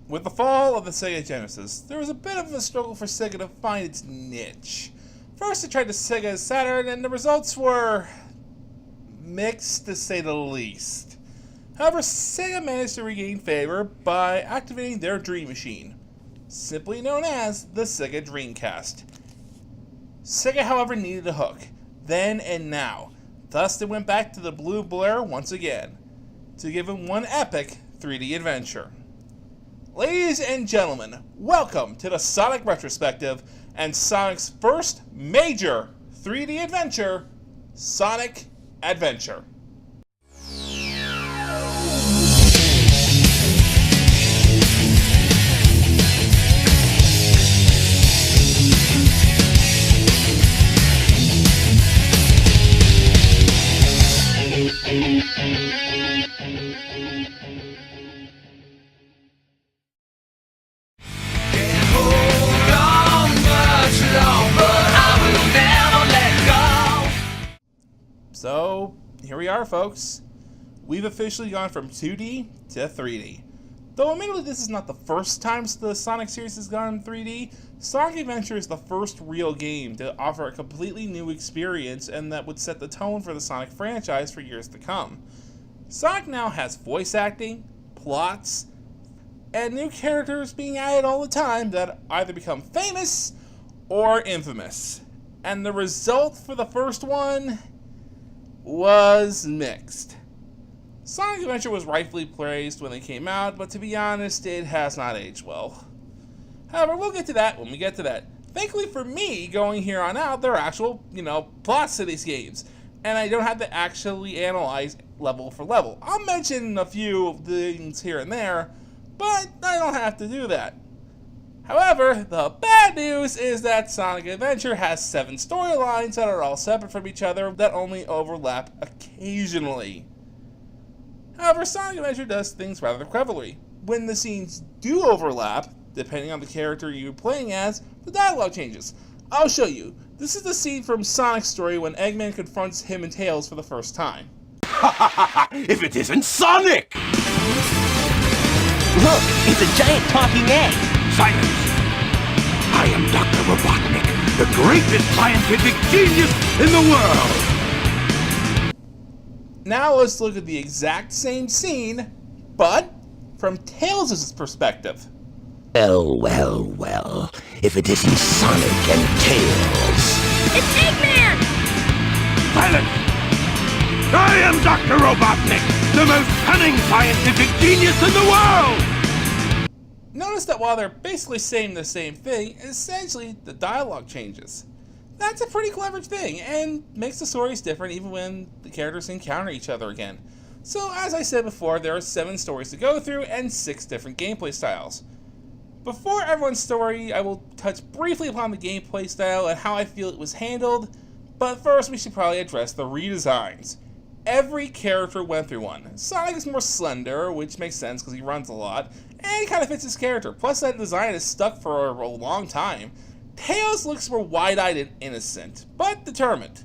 With the fall of the Sega Genesis, there was a bit of a struggle for Sega to find its niche. First it tried the Sega Saturn, and the results were mixed to say the least. However, Sega managed to regain favor by activating their Dream Machine, simply known as the Sega Dreamcast. Sega, however, needed a hook, then and now. Thus, they went back to the Blue Blur once again, to give it one epic 3D adventure. Ladies and gentlemen, welcome to the Sonic Retrospective and Sonic's first major 3D adventure, Sonic Adventure. So, here we are, folks. We've officially gone from 2D to 3D. Though admittedly this is not the first time the Sonic series has gone 3D, Sonic Adventure is the first real game to offer a completely new experience and that would set the tone for the Sonic franchise for years to come. Sonic now has voice acting, plots, and new characters being added all the time that either become famous or infamous. And the result for the first one was mixed. Sonic Adventure was rightfully praised when it came out, but to be honest, it has not aged well. However, we'll get to that when we get to that. Thankfully for me, going here on out, there are actual, plots to these games, and I don't have to actually analyze level for level. I'll mention a few things here and there, but I don't have to do that. However, the bad news is that Sonic Adventure has 7 storylines that are all separate from each other that only overlap occasionally. However, Sonic Adventure does things rather cleverly. When the scenes do overlap, depending on the character you're playing as, the dialogue changes. I'll show you. This is the scene from Sonic's story when Eggman confronts him and Tails for the first time. If it isn't Sonic! Look, it's a giant talking egg! Silence! I am Dr. Robotnik, the greatest scientific genius in the world! Now let's look at the exact same scene, but from Tails' perspective. Well, if it isn't Sonic and Tails... It's Eggman! Silence! I am Dr. Robotnik, the most cunning scientific genius in the world! Notice that while they're basically saying the same thing, essentially the dialogue changes. That's a pretty clever thing, and makes the stories different even when the characters encounter each other again. So as I said before, there are 7 stories to go through and 6 different gameplay styles. Before everyone's story, I will touch briefly upon the gameplay style and how I feel it was handled, but first we should probably address the redesigns. Every character went through one. Sonic is more slender, which makes sense because he runs a lot, and he kind of fits his character. Plus that design is stuck for a long time. Tails looks more wide-eyed and innocent, but determined.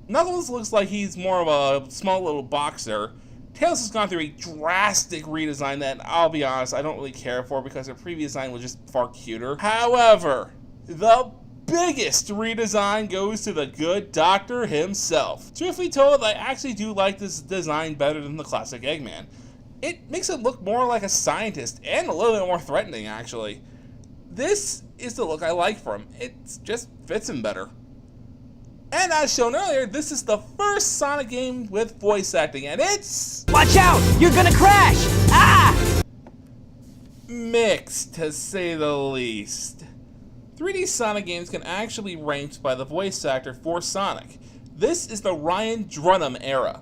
Knuckles looks like he's more of a small little boxer. Tails has gone through a drastic redesign that, I'll be honest, I don't really care for because their previous design was just far cuter. However, the biggest redesign goes to the good doctor himself. Truthfully told, I actually do like this design better than the classic Eggman. It makes it look more like a scientist and a little bit more threatening, actually. This is the look I like for him. It just fits him better. And as shown earlier, this is the first Sonic game with voice acting, and it's... Watch out! You're gonna crash! Ah! Mixed, to say the least. 3D Sonic games can actually be ranked by the voice actor for Sonic. This is the Ryan Drunham era,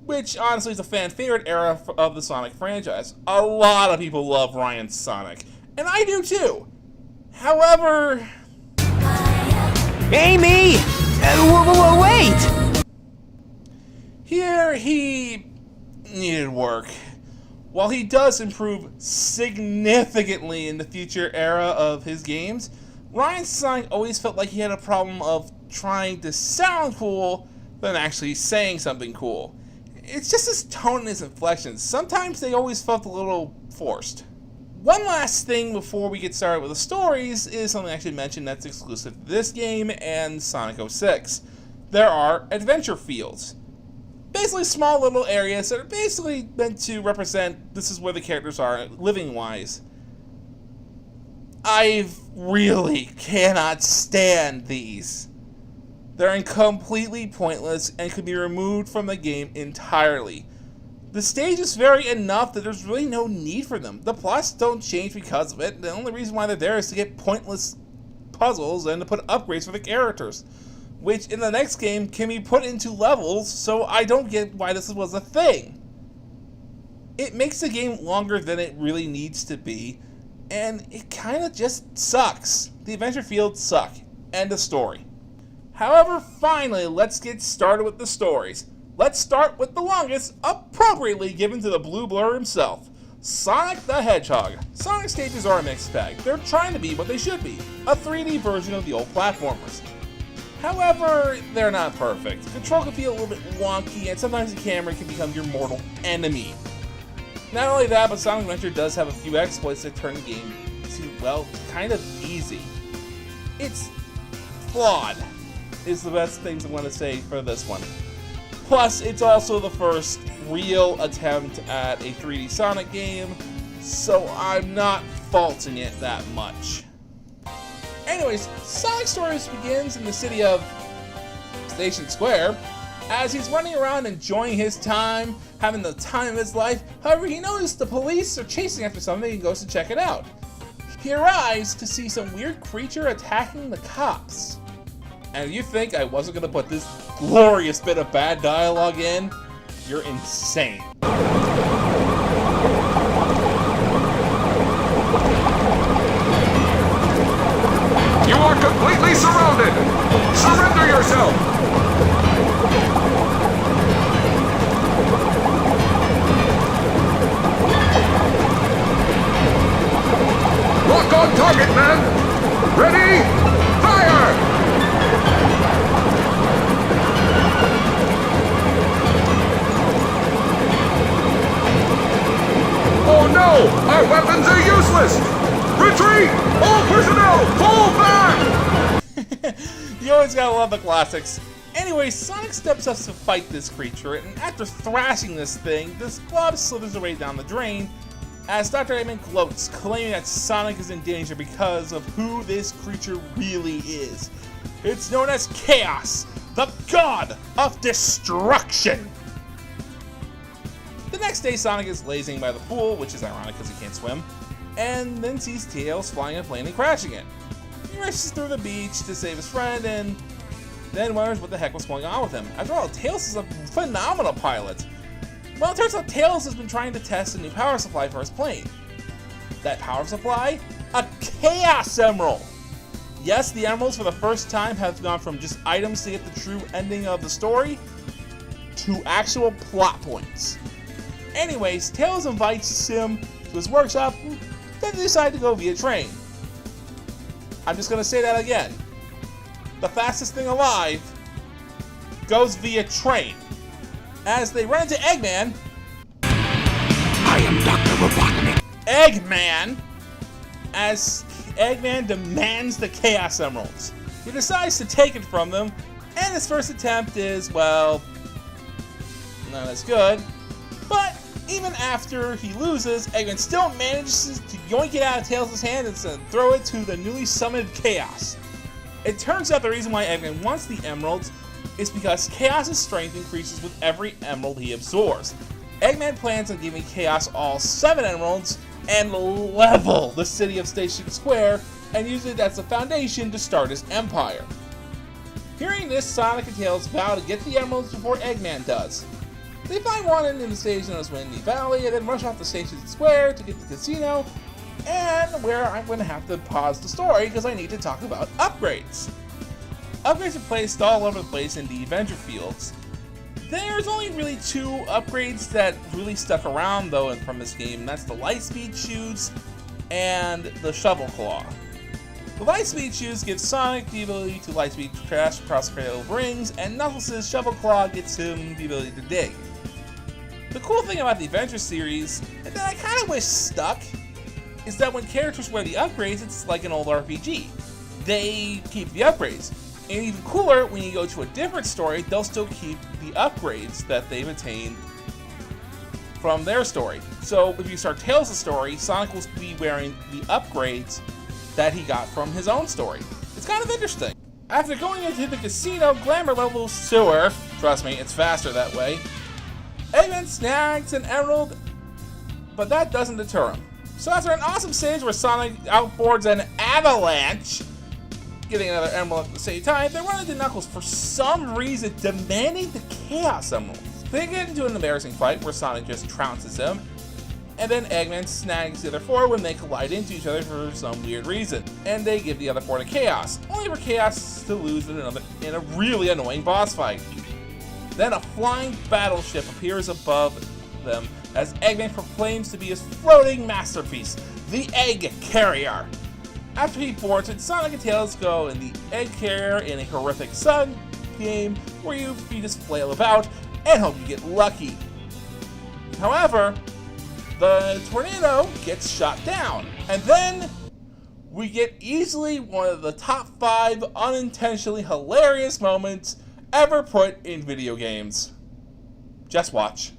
which honestly is a fan favorite era of the Sonic franchise. A lot of people love Ryan's Sonic, and I do too. However... Amy! Wait! Here, he needed work. While he does improve significantly in the future era of his games, Ryan's Sonic always felt like he had a problem of trying to sound cool than actually saying something cool. It's just his tone and his inflections. Sometimes they always felt a little forced. One last thing before we get started with the stories is something I should mention that's exclusive to this game and Sonic 06. There are adventure fields. Basically small little areas that are basically meant to represent this is where the characters are living-wise. I really cannot stand these. They're completely pointless and could be removed from the game entirely. The stage is varied enough that there's really no need for them. The plots don't change because of it. The only reason why they're there is to get pointless puzzles and to put upgrades for the characters, which in the next game can be put into levels, so I don't get why this was a thing. It makes the game longer than it really needs to be, and it kind of just sucks. The adventure fields suck. End of story. However, finally, let's get started with the stories. Let's start with the longest, appropriately given to the Blue Blur himself, Sonic the Hedgehog. Sonic stages are a mixed bag. They're trying to be what they should be, a 3D version of the old platformers. However, they're not perfect. Control can feel a little bit wonky, and sometimes the camera can become your mortal enemy. Not only that, but Sonic Adventure does have a few exploits that turn the game to, well, kind of easy. It's flawed, is the best things I want to say for this one. Plus, it's also the first real attempt at a 3D Sonic game, so I'm not faulting it that much. Anyways, Sonic Stories begins in the city of Station Square, as he's running around enjoying his time, having the time of his life. However, he noticed the police are chasing after something and goes to check it out. He arrives to see some weird creature attacking the cops. And you think I wasn't going to put this glorious bit of bad dialogue in? You're insane. You are completely surrounded! Surrender yourself! Lock on target, man! Ready? Fire! Oh no! Our weapons are useless! Retreat! All personnel, fall back! You always gotta love the classics. Anyway, Sonic steps up to fight this creature, and after thrashing this thing, this glove slithers away down the drain, as Dr. Eggman gloats, claiming that Sonic is in danger because of who this creature really is. It's known as Chaos, the god of destruction! The next day, Sonic is lazing by the pool, which is ironic because he can't swim, and then sees Tails flying a plane and crashing it. He rushes through the beach to save his friend, and then wonders what the heck was going on with him. After all, Tails is a phenomenal pilot. Well, it turns out Tails has been trying to test a new power supply for his plane. That power supply? A Chaos Emerald! Yes, the emeralds for the first time have gone from just items to get the true ending of the story to actual plot points. Anyways, Tails invites him to his workshop, then they decide to go via train. I'm just gonna say that again. The fastest thing alive goes via train. As they run into Eggman, I am Dr. Robotnik. Eggman, as Eggman demands the Chaos Emeralds. He decides to take it from them, and his first attempt is, well, not as good. But even after he loses, Eggman still manages to yoink it out of Tails' hand and throw it to the newly summoned Chaos. It turns out the reason why Eggman wants the emeralds is because Chaos' strength increases with every emerald he absorbs. Eggman plans on giving Chaos all 7 emeralds and level the city of Station Square, and usually that's the foundation to start his empire. Hearing this, Sonic and Tails vow to get the emeralds before Eggman does. They find one in the station known as Windy Valley, and then rush off to Station Square to get the casino, and where I'm going to have to pause the story because I need to talk about upgrades. Upgrades are placed all over the place in the adventure fields. There's only really 2 upgrades that really stuck around though from this game, and that's the Lightspeed Shoes and the Shovel Claw. The Lightspeed Shoes give Sonic the ability to Lightspeed crash across cradle rings, and Knuckles' Shovel Claw gets him the ability to dig. The cool thing about the Adventure series, and that I kind of wish stuck, is that when characters wear the upgrades, it's like an old RPG. They keep the upgrades. And even cooler, when you go to a different story, they'll still keep the upgrades that they've attained from their story. So if you start Tails' story, Sonic will be wearing the upgrades that he got from his own story. It's kind of interesting. After going into the casino glamour level sewer, trust me, it's faster that way, Eggman snags an emerald, but that doesn't deter him. So after an awesome stage where Sonic outboards an avalanche, getting another emerald at the same time, they run into Knuckles for some reason demanding the Chaos Emerald. They get into an embarrassing fight where Sonic just trounces him, and then Eggman snags the other four when they collide into each other for some weird reason, and they give the other four to Chaos, only for Chaos to lose in a really annoying boss fight. Then a flying battleship appears above them as Eggman proclaims to be his floating masterpiece, the Egg Carrier. After he boards it, Sonic and Tails go in the Egg Carrier in a horrific Sun game where you just flail about and hope you get lucky. However, the tornado gets shot down, and then we get easily one of the top 5 unintentionally hilarious moments ever put in video games. Just watch.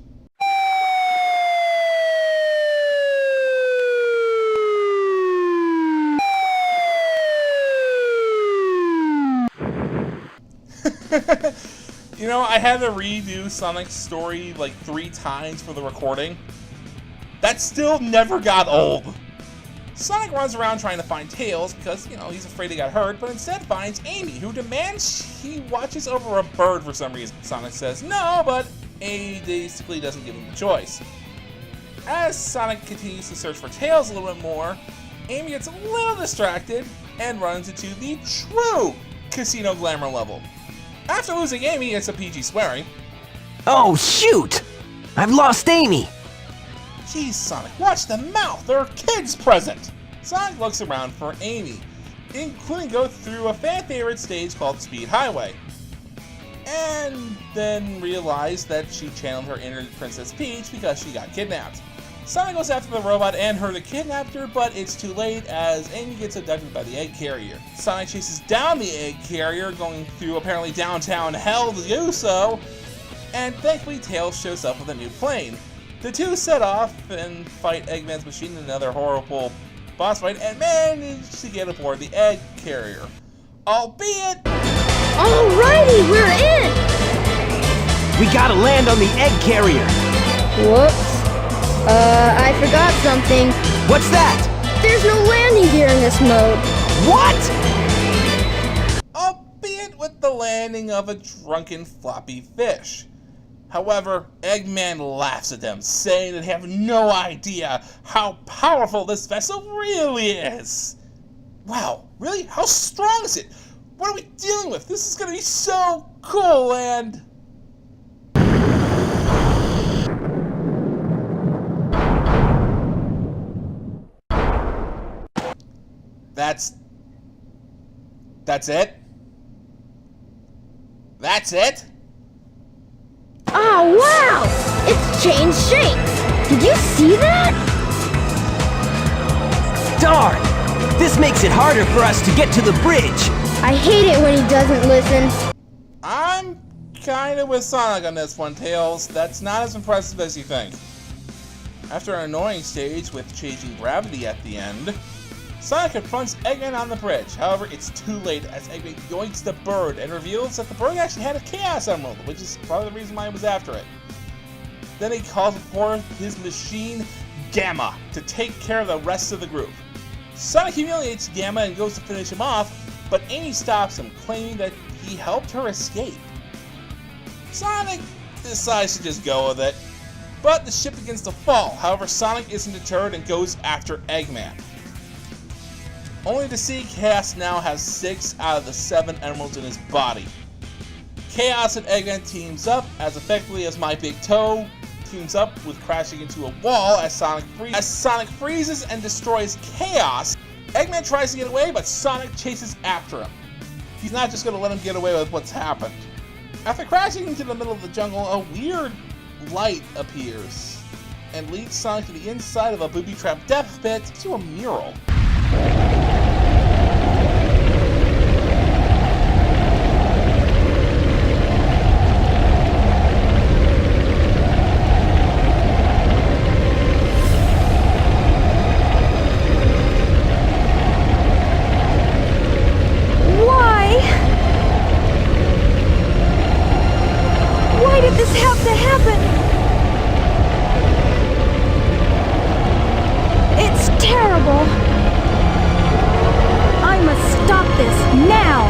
You know, I had to redo Sonic's story like 3 times for the recording. That still never got old. Sonic runs around trying to find Tails because, you know, he's afraid he got hurt, but instead finds Amy, who demands he watches over a bird for some reason. Sonic says no, but Amy basically doesn't give him a choice. As Sonic continues to search for Tails a little bit more, Amy gets a little distracted and runs into the true casino glamour level. After losing Amy, it's a PG swearing. Oh, shoot! I've lost Amy! Jeez, Sonic, watch the mouth! There are kids present! Sonic looks around for Amy, including go through a fan-favorite stage called Speed Highway, and then realize that she channeled her inner Princess Peach because she got kidnapped. Sonic goes after the robot and her that kidnapped her, but it's too late as Amy gets abducted by the Egg Carrier. Sonic chases down the Egg Carrier, going through apparently downtown hell to do so, and thankfully Tails shows up with a new plane. The two set off and fight Eggman's machine in another horrible boss fight and manage to get aboard the Egg Carrier. Albeit... Alrighty, we're in! We gotta land on the Egg Carrier! Whoops. I forgot something. What's that? There's no landing gear in this mode. What? Albeit with the landing of a drunken floppy fish. However, Eggman laughs at them, saying they have no idea how powerful this vessel really is. Wow, really? How strong is it? What are we dealing with? This is gonna be so cool and... That's it? That's it? Oh, wow! It's changed shape! Did you see that? Darn! This makes it harder for us to get to the bridge! I hate it when he doesn't listen. I'm kinda with Sonic on this one, Tails. That's not as impressive as you think. After an annoying stage with changing gravity at the end, Sonic confronts Eggman on the bridge. However, it's too late as Eggman yoinks the bird and reveals that the bird actually had a Chaos Emerald, which is probably the reason why he was after it. Then he calls forth his machine, Gamma, to take care of the rest of the group. Sonic humiliates Gamma and goes to finish him off, but Amy stops him, claiming that he helped her escape. Sonic decides to just go with it, but the ship begins to fall. However, Sonic isn't deterred and goes after Eggman. Only to see Chaos now has 6 out of the 7 emeralds in his body. Chaos and Eggman teams up as effectively as My Big Toe teams up with crashing into a wall as Sonic freezes and destroys Chaos. Eggman tries to get away, but Sonic chases after him. He's not just going to let him get away with what's happened. After crashing into the middle of the jungle, a weird light appears. and leads Sonic to the inside of a booby-trapped death pit to a mural. Why did this have to happen? It's terrible. I must stop this now.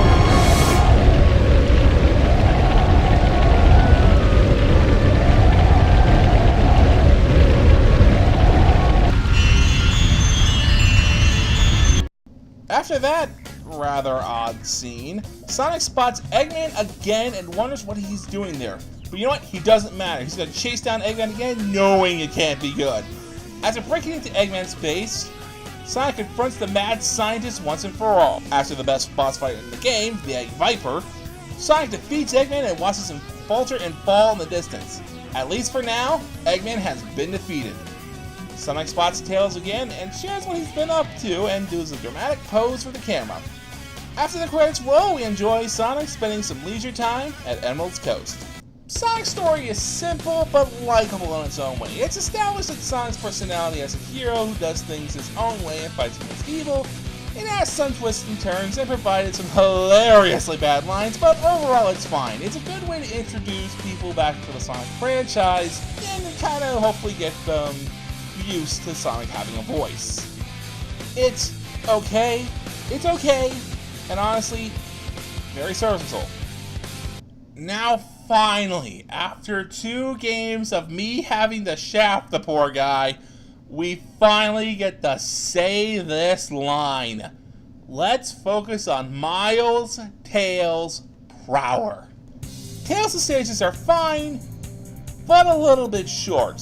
After that rather odd scene, Sonic spots Eggman again and wonders what he's doing there. But you know what? He doesn't matter. He's going to chase down Eggman again, knowing it can't be good. After breaking into Eggman's base, Sonic confronts the mad scientist once and for all. After the best boss fight in the game, the Egg Viper, Sonic defeats Eggman and watches him falter and fall in the distance. At least for now, Eggman has been defeated. Sonic spots Tails again and shares what he's been up to and does a dramatic pose for the camera. After the credits roll, we enjoy Sonic spending some leisure time at Emerald's Coast. Sonic's story is simple but likable in its own way. It's established that Sonic's personality as a hero who does things his own way and fights against evil. It has some twists and turns and provided some hilariously bad lines, but overall it's fine. It's a good way to introduce people back to the Sonic franchise and kind of hopefully get them used to Sonic having a voice. It's okay, and honestly, very serviceable. Now finally, after 2 games of me having to shaft the poor guy, we finally get to say this line. Let's focus on Miles, Tails, PROWER. Tails' stages are fine, but a little bit short,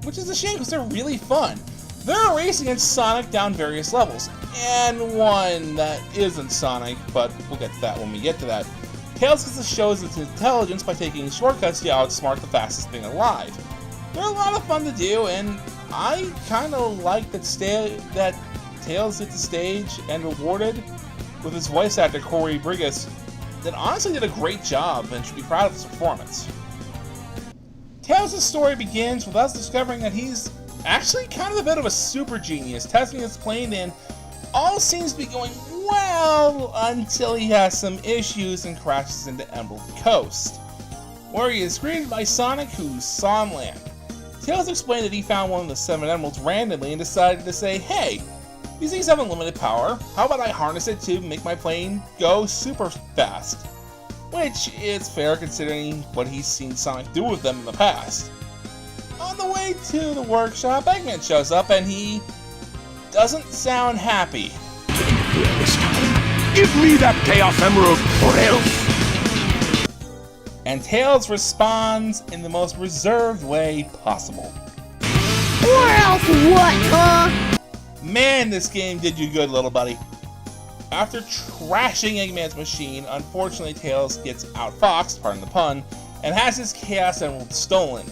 which is a shame because they're really fun. They're racing against Sonic down various levels, and one that isn't Sonic, but we'll get to that when we get to that. Tails gets to show his intelligence by taking shortcuts to outsmart the fastest thing alive. They're a lot of fun to do, and I kind of like that Tails hit the stage and rewarded with his voice actor Corey Brigas that honestly did a great job and should be proud of his performance. Tails' story begins with us discovering that he's actually kind of a bit of a super genius, testing his plane and all seems to be going well until he has some issues and crashes into Emerald Coast, where he is greeted by Sonic, who saw him land. Tails explained that he found one of the 7 emeralds randomly and decided to say, hey, these things have unlimited power, how about I harness it to make my plane go super fast? Which is fair considering what he's seen Sonic do with them in the past. On the way to the workshop, Eggman shows up and he doesn't sound happy. This time, give me that Chaos Emerald or else! And Tails responds in the most reserved way possible. Or else what, huh? Man, this game did you good, little buddy. After trashing Eggman's machine, unfortunately Tails gets outfoxed, pardon the pun, and has his Chaos Emerald stolen.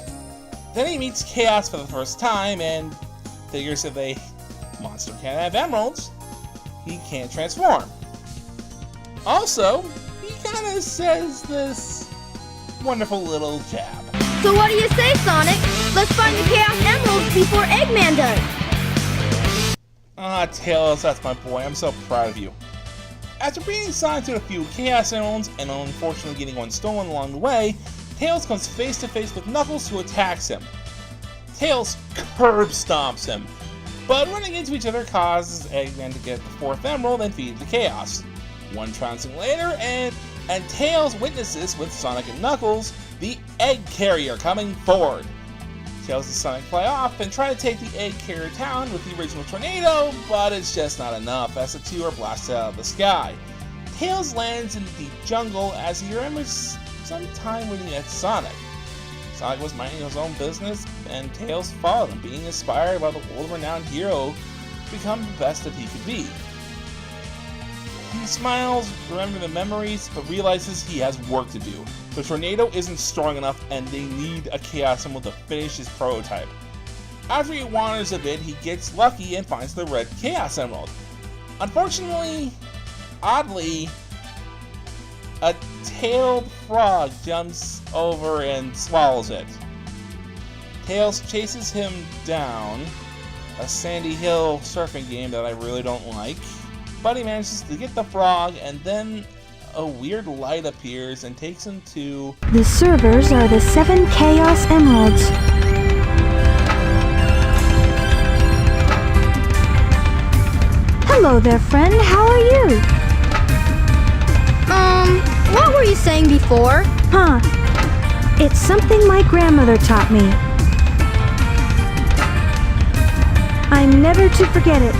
Then he meets Chaos for the first time and figures if a monster can't have emeralds, he can't transform. Also, he kind of says this wonderful little jab. So what do you say, Sonic? Let's find the Chaos Emeralds before Eggman does. Ah, Tails, that's my boy. I'm so proud of you. After beating Sonic to a few Chaos Emeralds and unfortunately getting one stolen along the way, Tails comes face to face with Knuckles, who attacks him. Tails curb stomps him, but running into each other causes Eggman to get the 4th emerald and feed the Chaos. One trouncing later, and Tails witnesses with Sonic and Knuckles the egg carrier coming forward. Tails and Sonic fly off and try to take the egg carrier down with the original tornado, but it's just not enough as the 2 are blasted out of the sky. Tails lands in the deep jungle as he remembers some time when he met Sonic. Sonic was minding his own business, and Tails followed him, being inspired by the world-renowned hero to become the best that he could be. He smiles, remembering the memories, but realizes he has work to do. The tornado isn't strong enough, and they need a Chaos Emerald to finish his prototype. After he wanders a bit, he gets lucky and finds the red Chaos Emerald. Unfortunately, oddly, a tailed frog jumps over and swallows it. Tails chases him down a sandy hill surfing game that I really don't like, but he manages to get the frog, and then a weird light appears and takes him to... The servers are the 7 Chaos Emeralds. Hello there, friend. How are you? What were you saying before? Huh. It's something my grandmother taught me. I'm never to forget it.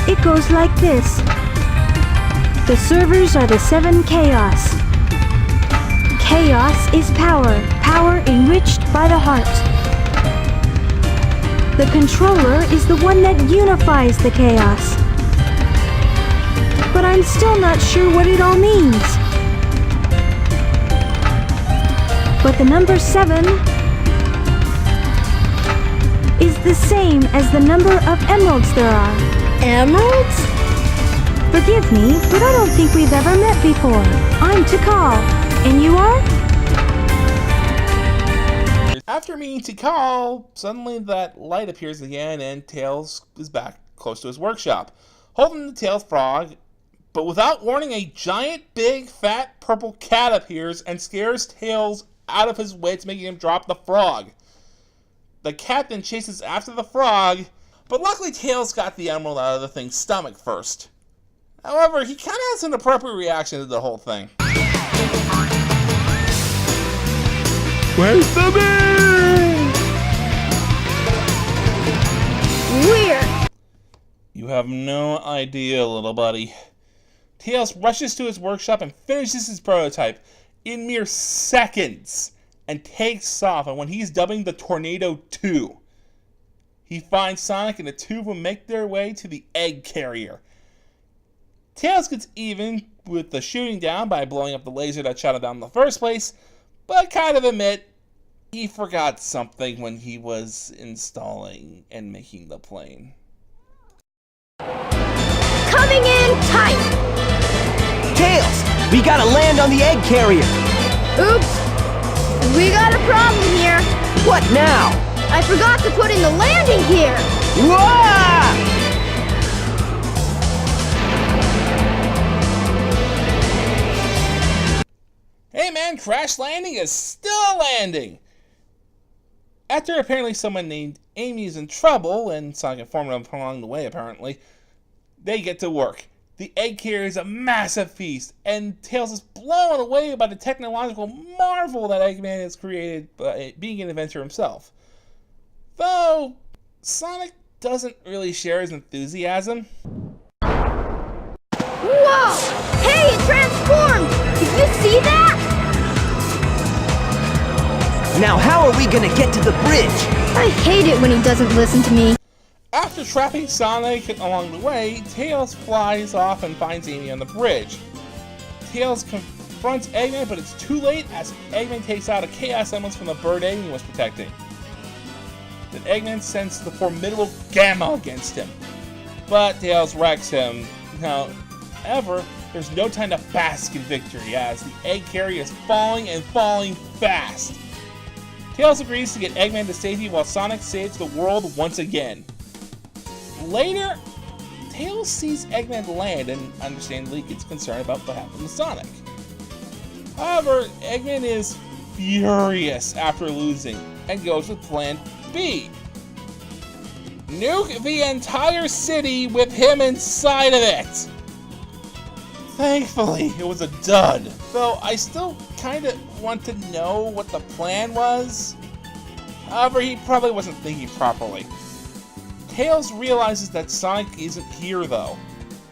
It goes like this. The servers are the 7 Chaos. Chaos is power. Power enriched by the heart. The controller is the one that unifies the chaos. But I'm still not sure what it all means. But the number 7 is the same as the number of emeralds there are. Emeralds? Forgive me, but I don't think we've ever met before. I'm Tikal, and you are? After meeting Tikal, suddenly that light appears again and Tails is back close to his workshop. Holding the Tails frog, but without warning, a giant, big, fat, purple cat appears and scares Tails out of his wits, making him drop the frog. The cat then chases after the frog, but luckily Tails got the emerald out of the thing's stomach first. However, he kind of has an appropriate reaction to the whole thing. Where's the bee? Weird. You have no idea, little buddy. Tails rushes to his workshop and finishes his prototype in mere seconds and takes off, and when he's dubbing the Tornado 2, he finds Sonic and the two of them make their way to the egg carrier. Tails gets even with the shooting down by blowing up the laser that shot it down in the first place, but kind of admit he forgot something when he was installing and making the plane. Coming in tight. Tails, we gotta land on the egg carrier. Oops. We got a problem here. What now? I forgot to put in the landing gear. Whoa! Hey man, crash landing is still landing! After apparently someone named Amy is in trouble, and Sonic informed them along the way apparently, they get to work. The egg carrier is a massive feast, and Tails is blown away by the technological marvel that Eggman has created by being an inventor himself. Though, Sonic doesn't really share his enthusiasm. Whoa! Hey, it transformed! Did you see that? Now how are we gonna get to the bridge? I hate it when he doesn't listen to me. After trapping Sonic along the way, Tails flies off and finds Amy on the bridge. Tails confronts Eggman, but it's too late as Eggman takes out a Chaos Emerald from the bird Amy was protecting. Then Eggman sends the formidable Gamma against him, but Tails wrecks him. However, there's no time to bask in victory as the egg carrier is falling and falling fast. Tails agrees to get Eggman to safety while Sonic saves the world once again. Later, Tails sees Eggman land and understandably gets concerned about what happened to Sonic. However, Eggman is furious after losing and goes with Plan B. Nuke the entire city with him inside of it! Thankfully, it was a dud, though I still kinda want to know what the plan was. However, he probably wasn't thinking properly. Tails realizes that Sonic isn't here though,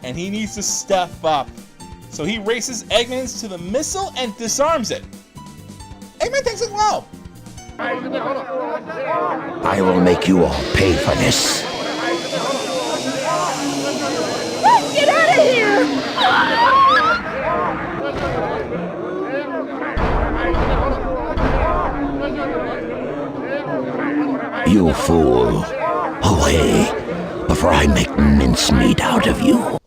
and he needs to step up. So he races Eggman to the missile and disarms it. Eggman takes it low. I will make you all pay for this. Let's get out of here! You fool. Away, before I make mincemeat out of you.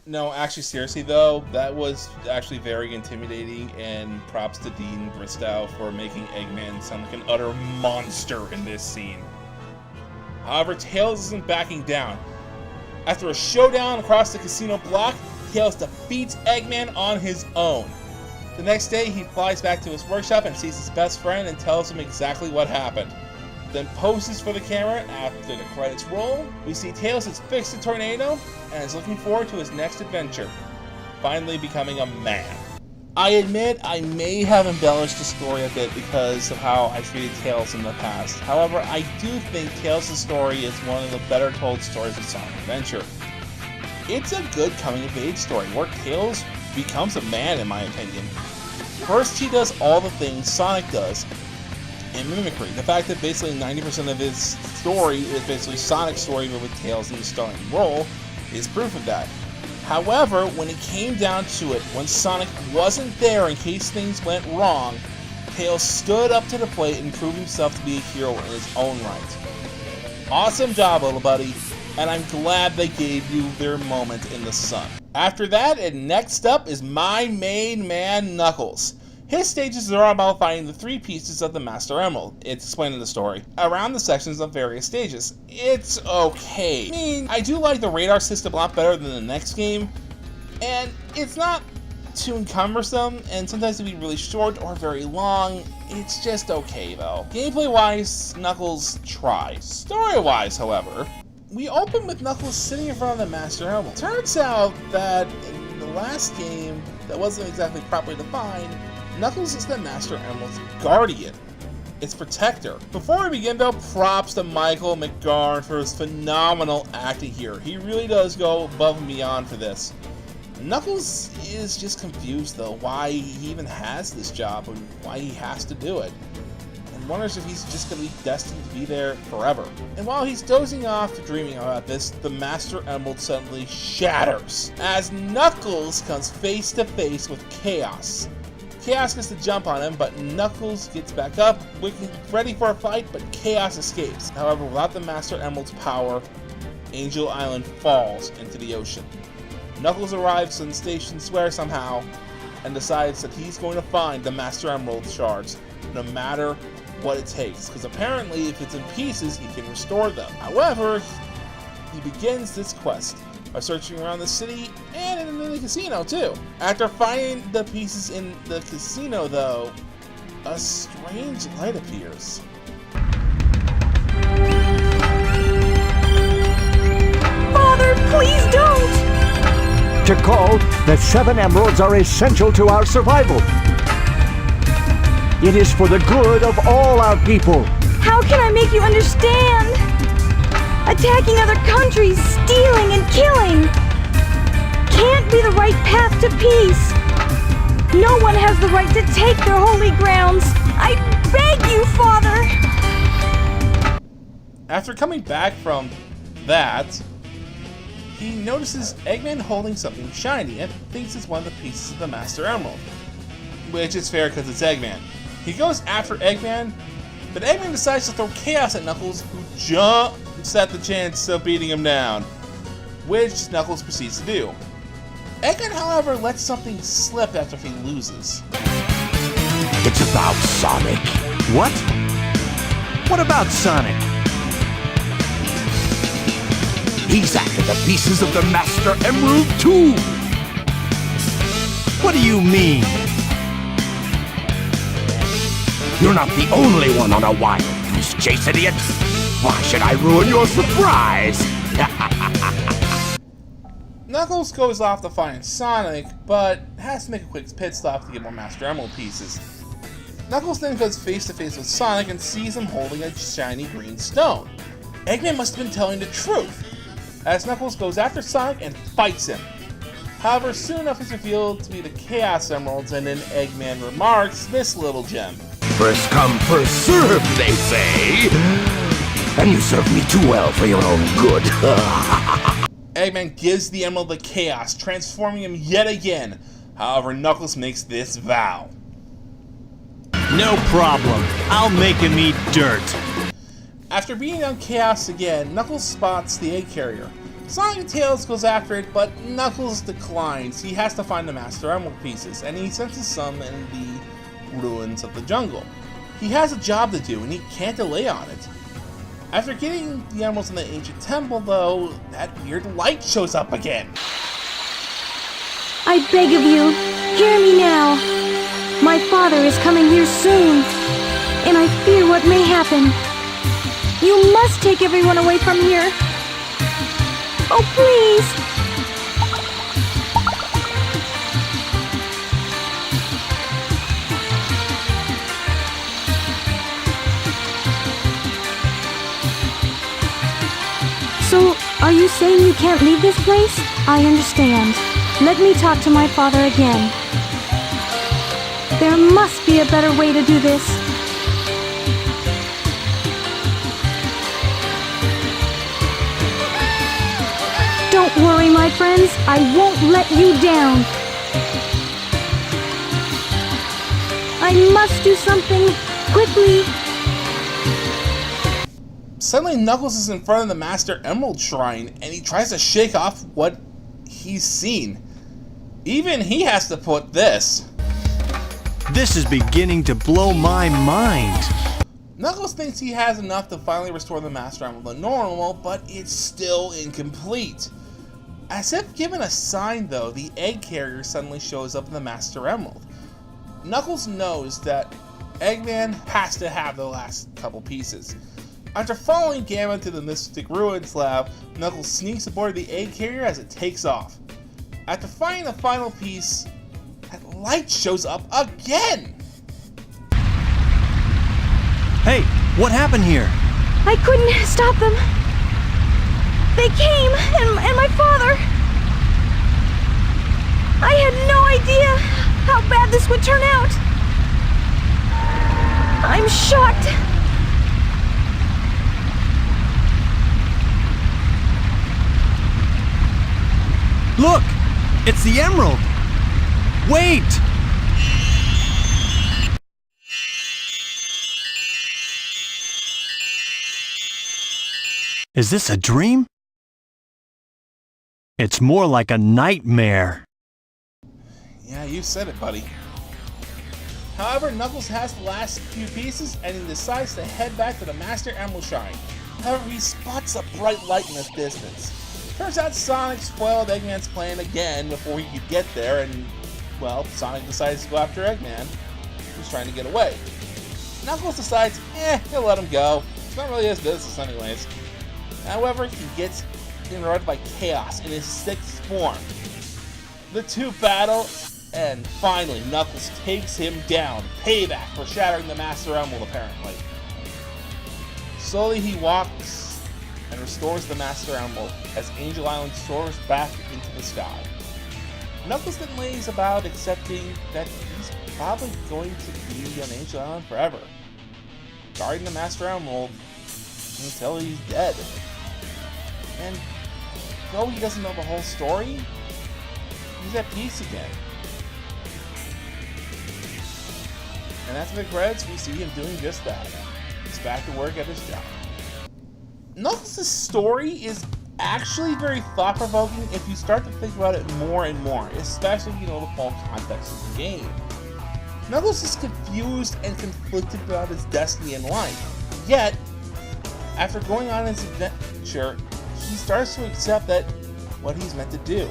No, actually, seriously though, that was actually very intimidating, and props to Dean Bristow for making Eggman sound like an utter monster in this scene. However, Tails isn't backing down. After a showdown across the casino block, Tails defeats Eggman on his own. The next day, he flies back to his workshop and sees his best friend and tells him exactly what happened. Then poses for the camera. After the credits roll, we see Tails has fixed the tornado and is looking forward to his next adventure, finally becoming a man. I admit I may have embellished the story a bit because of how I treated Tails in the past. However, I do think Tails' story is one of the better told stories of Sonic Adventure. It's a good coming-of-age story where Tails becomes a man, in my opinion. First, he does all the things Sonic does in mimicry. The fact that basically 90% of his story is basically Sonic's story, but with Tails in the starring role, is proof of that. However, when it came down to it, when Sonic wasn't there in case things went wrong, Tails stood up to the plate and proved himself to be a hero in his own right. Awesome job, little buddy, and I'm glad they gave you their moment in the sun. After that, and next up is my main man, Knuckles. His stages are all about finding the 3 pieces of the Master Emerald. It's explained in the story, around the sections of various stages. It's okay. I mean, I do like the radar system a lot better than the next game, and it's not too cumbersome, and sometimes it can be really short or very long. It's just okay though. Gameplay-wise, Knuckles tries. Story-wise, however, we open with Knuckles sitting in front of the Master Emerald. Turns out that in the last game, that wasn't exactly properly defined, Knuckles is the Master Emerald's guardian, its protector. Before we begin though, props to Michael McGarn for his phenomenal acting here. He really does go above and beyond for this. Knuckles is just confused though why he even has this job and why he has to do it, and wonders if he's just going to be destined to be there forever. And while he's dozing off dreaming about this, the Master Emerald suddenly shatters as Knuckles comes face to face with Chaos. Chaos gets the jump on him, but Knuckles gets back up, ready for a fight, but Chaos escapes. However, without the Master Emerald's power, Angel Island falls into the ocean. Knuckles arrives on Station Square somehow, and decides that he's going to find the Master Emerald shards, no matter what it takes, because apparently if it's in pieces, he can restore them. However, he begins this quest by searching around the city and in the casino too. After finding the pieces in the casino though, a strange light appears. Father, please don't! To call, the 7 emeralds are essential to our survival. It is for the good of all our people. How can I make you understand? Attacking other countries, stealing and killing can't be the right path to peace. No one has the right to take their holy grounds. I beg you, Father! After coming back from that, he notices Eggman holding something shiny and thinks it's one of the pieces of the Master Emerald, which is fair because it's Eggman. He goes after Eggman, but Eggman decides to throw Chaos at Knuckles, who jumps at the chance of beating him down, which Knuckles proceeds to do. Eggman, however, lets something slip after he loses. It's about Sonic. What? What about Sonic? He's after the pieces of the Master Emerald too. What do you mean? You're not the only one on a wild goose chase, idiot. Why should I ruin your surprise? Knuckles goes off to find Sonic, but has to make a quick pit stop to get more Master Emerald pieces. Knuckles then goes face to face with Sonic and sees him holding a shiny green stone. Eggman must have been telling the truth, as Knuckles goes after Sonic and fights him. However, soon enough it's revealed to be the Chaos Emeralds, and then Eggman remarks this little gem. First come, first served, they say. And you serve me too well for your own good. Eggman gives the emerald to Chaos, transforming him yet again. However, Knuckles makes this vow. No problem. I'll make him eat dirt. After beating on Chaos again, Knuckles spots the egg carrier. Sonic and Tails goes after it, but Knuckles declines. He has to find the Master Emerald pieces, and he senses some in the ruins of the jungle. He has a job to do, and he can't delay on it. After getting the emeralds in the ancient temple, though, that weird light shows up again. I beg of you, hear me now. My father is coming here soon, and I fear what may happen. You must take everyone away from here. Oh, please! So, are you saying you can't leave this place? I understand. Let me talk to my father again. There must be a better way to do this. Don't worry, my friends. I won't let you down. I must do something quickly. Suddenly, Knuckles is in front of the Master Emerald Shrine, and he tries to shake off what he's seen. Even he has to put this. This is beginning to blow my mind. Knuckles thinks he has enough to finally restore the Master Emerald to normal, but it's still incomplete. As if given a sign, though, the egg carrier suddenly shows up in the Master Emerald. Knuckles knows that Eggman has to have the last couple pieces. After following Gamma to the Mystic Ruins lab, Knuckles sneaks aboard the egg carrier as it takes off. After finding the final piece, that light shows up again! Hey, what happened here? I couldn't stop them. They came, and my father. I had no idea how bad this would turn out. I'm shocked. Look! It's the emerald! Wait! Is this a dream? It's more like a nightmare. Yeah, you said it, buddy. However, Knuckles has the last few pieces, and he decides to head back to the Master Emerald Shrine. However, he spots a bright light in the distance. Turns out Sonic spoiled Eggman's plan again before he could get there, and, well, Sonic decides to go after Eggman, who's trying to get away. Knuckles decides, he'll let him go. It's not really his business anyways. However, he gets interrupted by Chaos in his 6th form. The two battle, and finally, Knuckles takes him down. Payback for shattering the Master Emerald, apparently. Slowly, he walks and restores the Master Emerald as Angel Island soars back into the sky. Knuckles then lays about accepting that he's probably going to be on Angel Island forever, guarding the Master Emerald until he's dead. And though he doesn't know the whole story, he's at peace again. And after the credits, we see him doing just that. He's back to work at his job. Knuckles' story is actually very thought-provoking if you start to think about it more and more, especially, the full context of the game. Knuckles is confused and conflicted about his destiny in life. Yet, after going on his adventure, he starts to accept that what he's meant to do.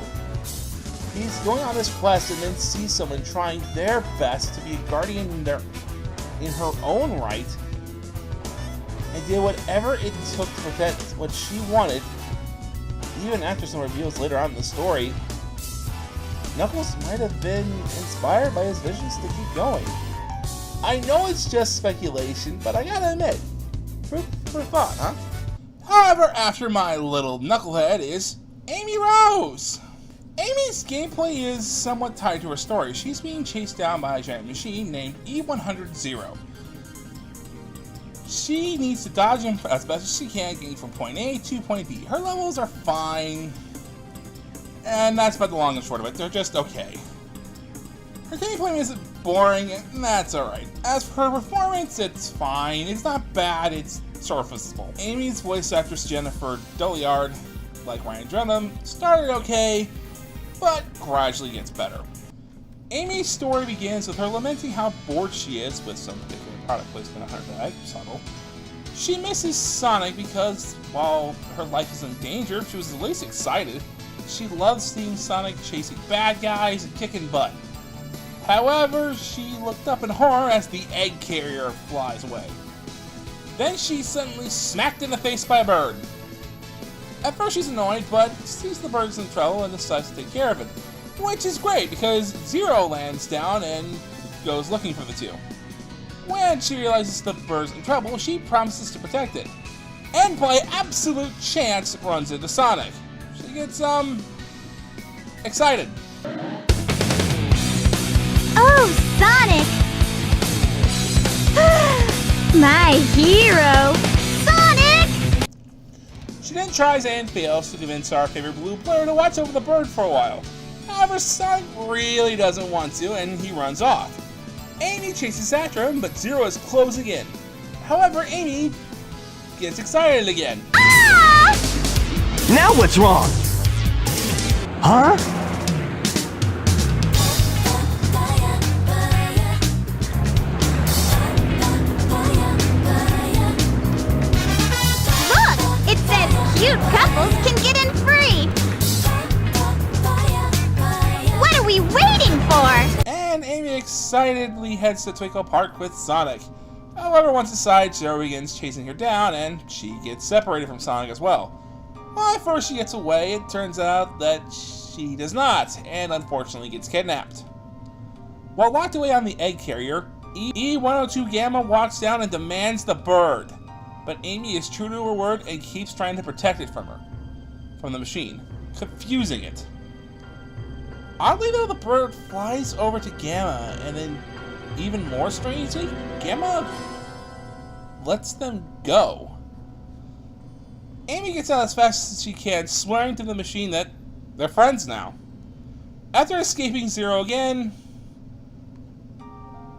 He's going on this quest and then sees someone trying their best to be a guardian in her own right, and did whatever it took to protect what she wanted. Even after some reveals later on in the story, Knuckles might have been inspired by his visions to keep going. I know it's just speculation, but I gotta admit, food for thought, huh? However, after my little knucklehead is Amy Rose. Amy's gameplay is somewhat tied to her story. She's being chased down by a giant machine named E100-0. She needs to dodge him as best as she can, getting from point A to point B. Her levels are fine, and that's about the long and short of it. They're just okay. Her gameplay isn't boring, and that's alright. As for her performance, it's fine. It's not bad, it's serviceable. Amy's voice actress Jennifer Dolliard, like Ryan Drenham, started okay, but gradually gets better. Amy's story begins with her lamenting how bored she is with some particular product placement on her bag, subtle. She misses Sonic because, while her life is in danger, she was at least excited. She loves seeing Sonic chasing bad guys and kicking butt. However, she looked up in horror as the egg carrier flies away. Then she's suddenly smacked in the face by a bird. At first she's annoyed, but sees the bird's in trouble and decides to take care of it. Which is great, because Zero lands down and goes looking for the two. When she realizes the bird's in trouble, she promises to protect it. And by absolute chance, runs into Sonic. She gets, excited. Oh, Sonic! My hero! Sonic! She then tries and fails to convince our favorite blue player to watch over the bird for a while. However, Sonic really doesn't want to, and he runs off. Amy chases after him, but Zero is closing in. However, Amy gets excited again. Ah! Now what's wrong? Huh? Look! It says cute couples can get in free! What are we waiting for? And Amy excitedly heads to Twinkle Park with Sonic. However, once inside, Zero begins chasing her down, and she gets separated from Sonic as well. Well, at first she gets away, it turns out that she does not, and unfortunately gets kidnapped. While locked away on the egg carrier, E102 Gamma walks down and demands the bird. But Amy is true to her word and keeps trying to protect it from the machine, confusing it. Oddly though, the bird flies over to Gamma, and then, even more strangely, Gamma lets them go. Amy gets out as fast as she can, swearing to the machine that they're friends now. After escaping Zero again,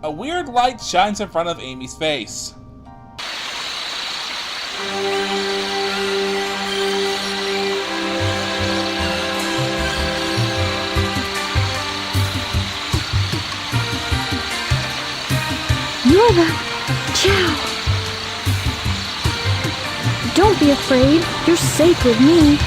a weird light shines in front of Amy's face. You're the Chow. Don't be afraid. You're safe with me.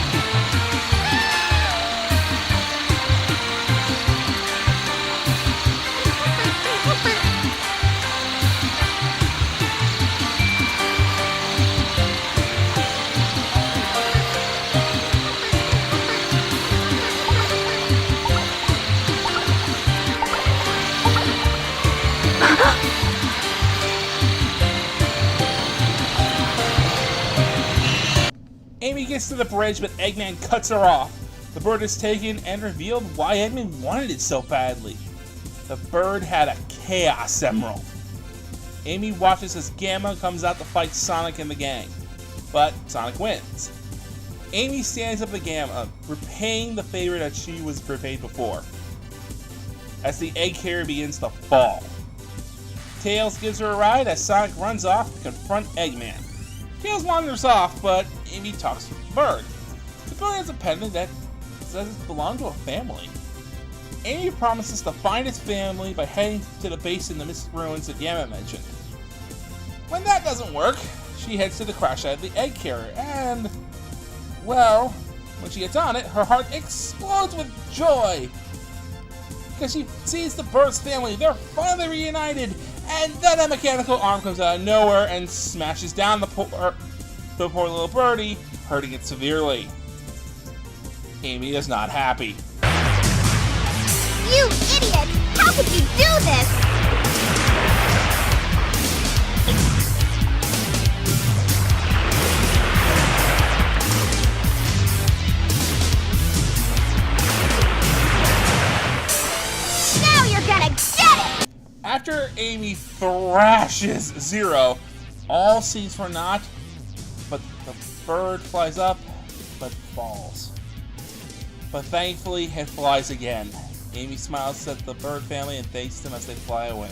Amy gets to the bridge, but Eggman cuts her off. The bird is taken and revealed why Eggman wanted it so badly. The bird had a Chaos Emerald. Amy watches as Gamma comes out to fight Sonic and the gang, but Sonic wins. Amy stands up to Gamma, repaying the favor that she was repaid before, as the egg carrier begins to fall. Tails gives her a ride as Sonic runs off to confront Eggman. Tails wanders off, but Amy talks with the bird. The bird has a pendant that says it belonged to a family. Amy promises to find its family by heading to the base in the Mist Ruins that Gamma mentioned. When that doesn't work, she heads to the crash site of the egg carrier, and, well, when she gets on it, her heart explodes with joy! Because she sees the bird's family, they're finally reunited, and then a mechanical arm comes out of nowhere and smashes down the poor little birdie, hurting it severely. Amy is not happy. You idiot! How could you do this? Now you're gonna get it! After Amy thrashes Zero, all seems for naught, but the bird flies up, but falls. But thankfully, it flies again. Amy smiles at the bird family and thanks them as they fly away.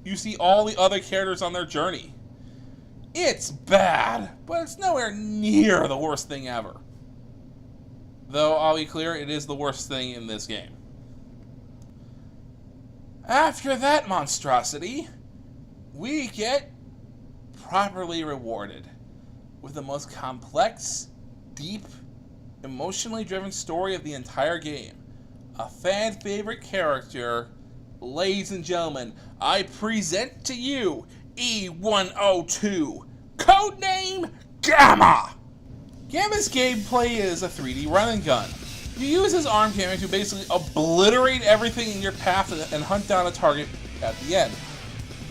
you see all the other characters on their journey. It's bad, but it's nowhere near the worst thing ever. Though, I'll be clear, it is the worst thing in this game. After that monstrosity, we get properly rewarded with the most complex, deep, emotionally driven story of the entire game. A fan favorite character. Ladies and gentlemen, I present to you E102, codename Gamma! Gamma's gameplay is a 3D run and gun. You use his arm cannon to basically obliterate everything in your path and hunt down a target at the end.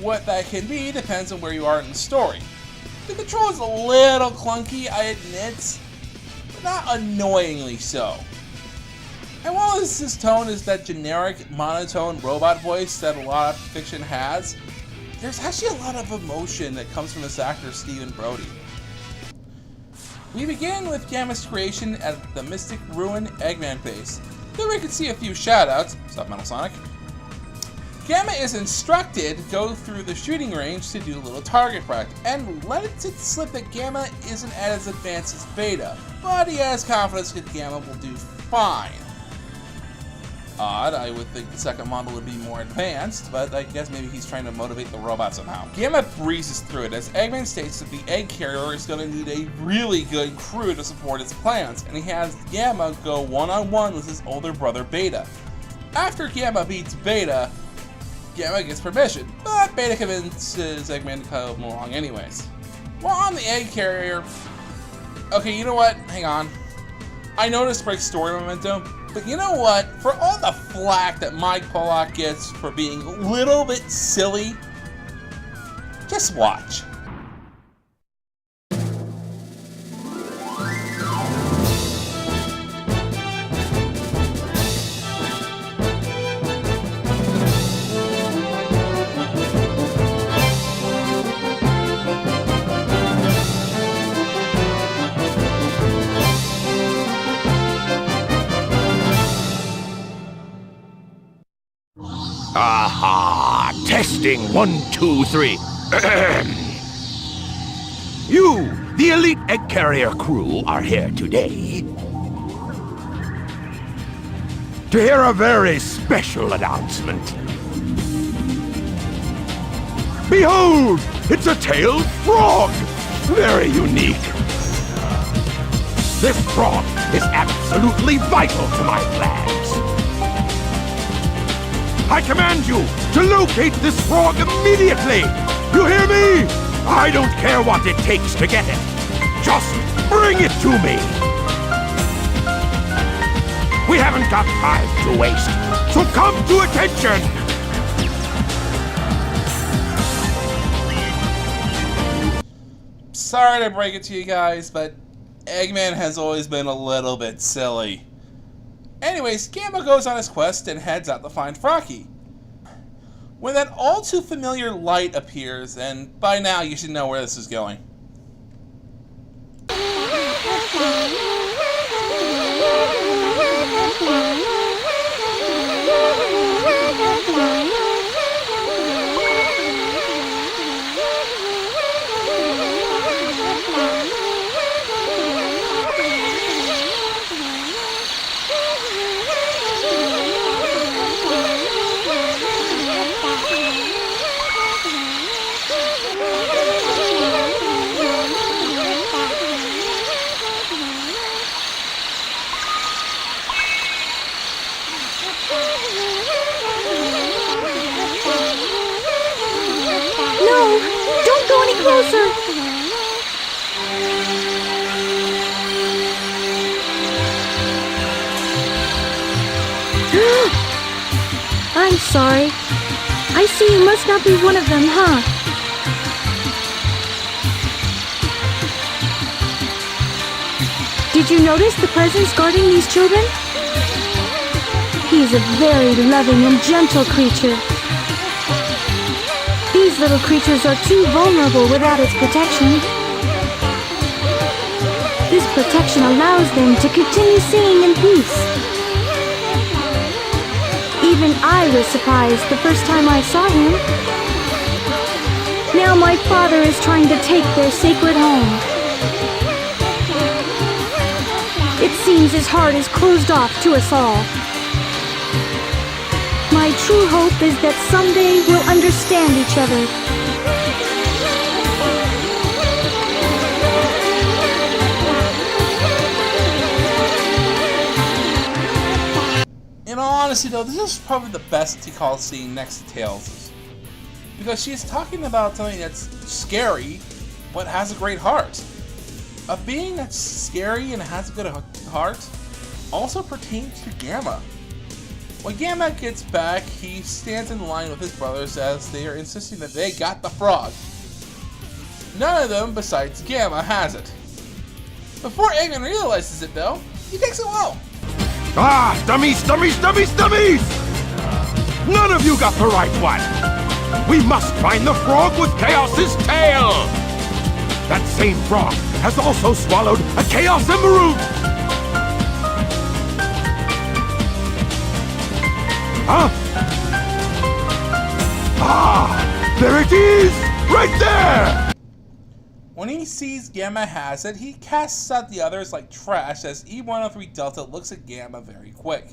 What that can be depends on where you are in the story. The control is a little clunky, I admit, but not annoyingly so. And while his tone is that generic, monotone robot voice that a lot of fiction has, there's actually a lot of emotion that comes from this actor, Stephen Brody. We begin with Gamma's creation at the Mystic Ruin Eggman base. Here we can see a few shoutouts. What's up, Metal Sonic? Gamma is instructed to go through the shooting range to do a little target practice, and lets it slip that Gamma isn't as advanced as Beta, but he has confidence that Gamma will do fine. Odd, I would think the second model would be more advanced, but I guess maybe he's trying to motivate the robot somehow. Gamma breezes through it as Eggman states that the egg carrier is going to need a really good crew to support its plans, and he has Gamma go one-on-one with his older brother Beta. After Gamma beats Beta, Gamma gets permission, but Beta convinces Eggman to come along anyways. While on the egg carrier... Okay, you know what? Hang on. I know this breaks story momentum, but you know what? For all the flack that Mike Pollock gets for being a little bit silly, just watch. Aha! Testing 1, 2, 3. You, the elite egg carrier crew, are here today to hear a very special announcement. Behold! It's a tailed frog! Very unique. This frog is absolutely vital to my plans. I command you to locate this frog immediately! You hear me? I don't care what it takes to get it. Just bring it to me! We haven't got time to waste, so come to attention! Sorry to break it to you guys, but Eggman has always been a little bit silly. Anyways, Gamma goes on his quest and heads out to find Froggy. When that all too familiar light appears, and by now you should know where this is going. Closer! I'm sorry. I see you must not be one of them, huh? Did you notice the presence guarding these children? He's a very loving and gentle creature. These little creatures are too vulnerable without its protection. This protection allows them to continue singing in peace. Even I was surprised the first time I saw him. now my father is trying to take their sacred home. It seems his heart is closed off to us all. My true hope is that someday we'll understand each other. In all honesty though, this is probably the best Tikal scene next to Tails'. Because she's talking about something that's scary, but has a great heart. A being that's scary and has a good heart also pertains to Gamma. When Gamma gets back, he stands in line with his brothers as they are insisting that they got the frog. None of them, besides Gamma, has it. Before Eggman realizes it though, he takes it well. Ah, dummies, dummies, dummies, dummies! None of you got the right one! We must find the frog with Chaos's tail! That same frog has also swallowed a Chaos Emerald! Huh? Ah! There it is! Right there! When he sees Gamma has it, he casts out the others like trash as E103 Delta looks at Gamma very quick.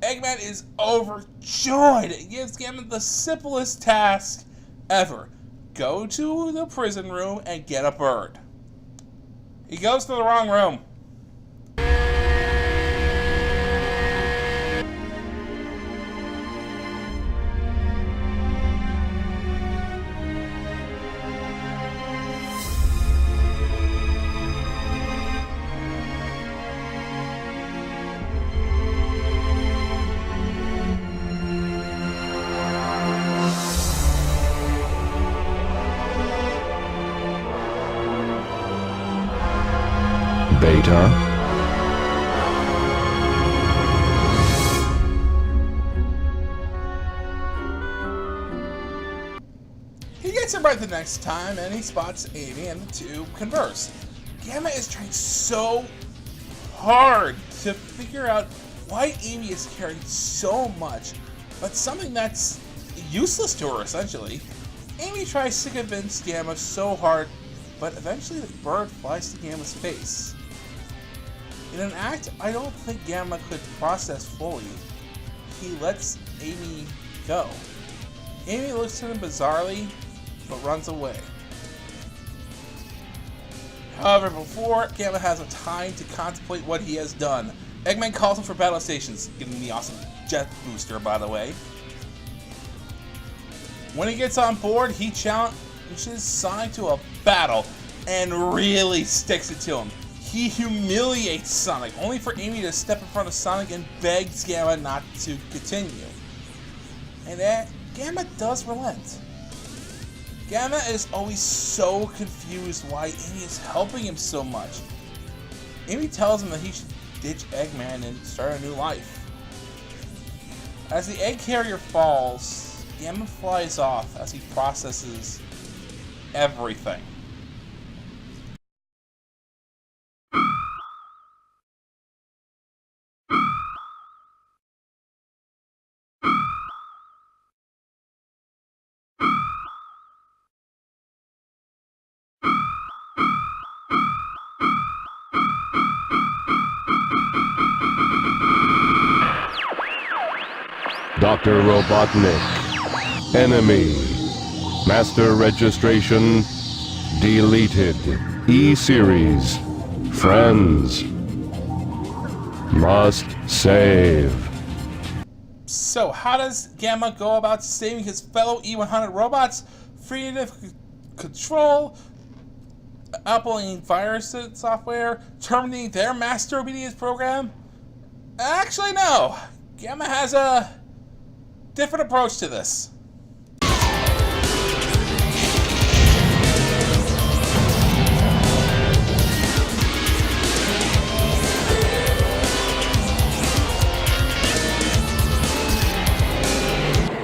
Eggman is overjoyed and gives Gamma the simplest task ever. Go to the prison room and get a bird. He goes to the wrong room. Beta. He gets it right the next time and he spots Amy and the two converse. Gamma is trying so hard to figure out why Amy is caring so much, but something that's useless to her essentially. Amy tries to convince Gamma so hard, but eventually the bird flies to Gamma's face. In an act I don't think Gamma could process fully, he lets Amy go. Amy looks at him bizarrely, but runs away. However, before Gamma has a time to contemplate what he has done, Eggman calls him for battle stations, giving the awesome jet booster, by the way. When he gets on board, he challenges Sonic to a battle and really sticks it to him. He humiliates Sonic, only for Amy to step in front of Sonic and begs Gamma not to continue. And Gamma does relent. Gamma is always so confused why Amy is helping him so much. Amy tells him that he should ditch Eggman and start a new life. As the egg carrier falls, Gamma flies off as he processes everything. Dr. Robotnik. Enemy. Master registration. Deleted. E-Series. Friends. Must save. So, how does Gamma go about saving his fellow E100 robots? Freedom control, uploading virus software, terminating their master obedience program? Actually, no. Gamma has a different approach to this.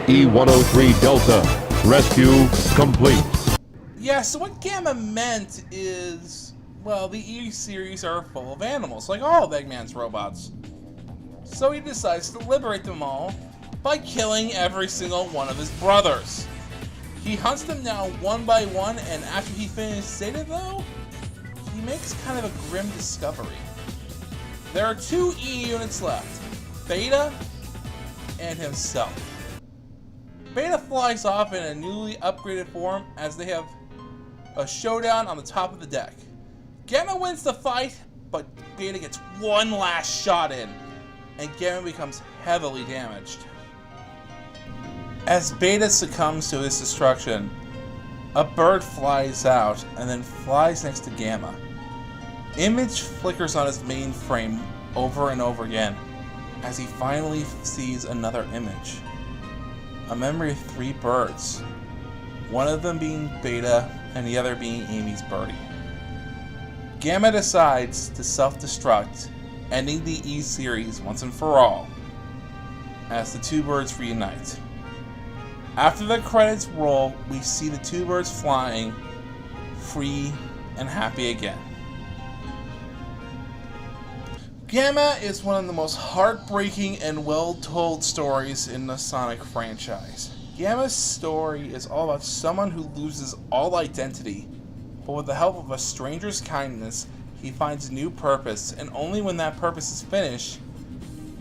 E103 Delta. Rescue complete. Yeah, so what Gamma meant is, well, the E-Series are full of animals, like all of Eggman's robots. So he decides to liberate them all by killing every single one of his brothers. He hunts them down one by one, and after he finishes Zeta though, he makes kind of a grim discovery. There are 2 E units left, Beta and himself. Beta flies off in a newly upgraded form as they have a showdown on the top of the deck. Gamma wins the fight, but Beta gets one last shot in, and Gamma becomes heavily damaged. As Beta succumbs to his destruction, a bird flies out and then flies next to Gamma. Image flickers on his mainframe over and over again as he finally sees another image. A memory of 3 birds, one of them being Beta and the other being Amy's birdie. Gamma decides to self-destruct, ending the E-series once and for all, as the 2 birds reunite. After the credits roll, we see the 2 birds flying, free and happy again. Gamma is one of the most heartbreaking and well-told stories in the Sonic franchise. Gamma's story is all about someone who loses all identity, but with the help of a stranger's kindness, he finds new purpose, and only when that purpose is finished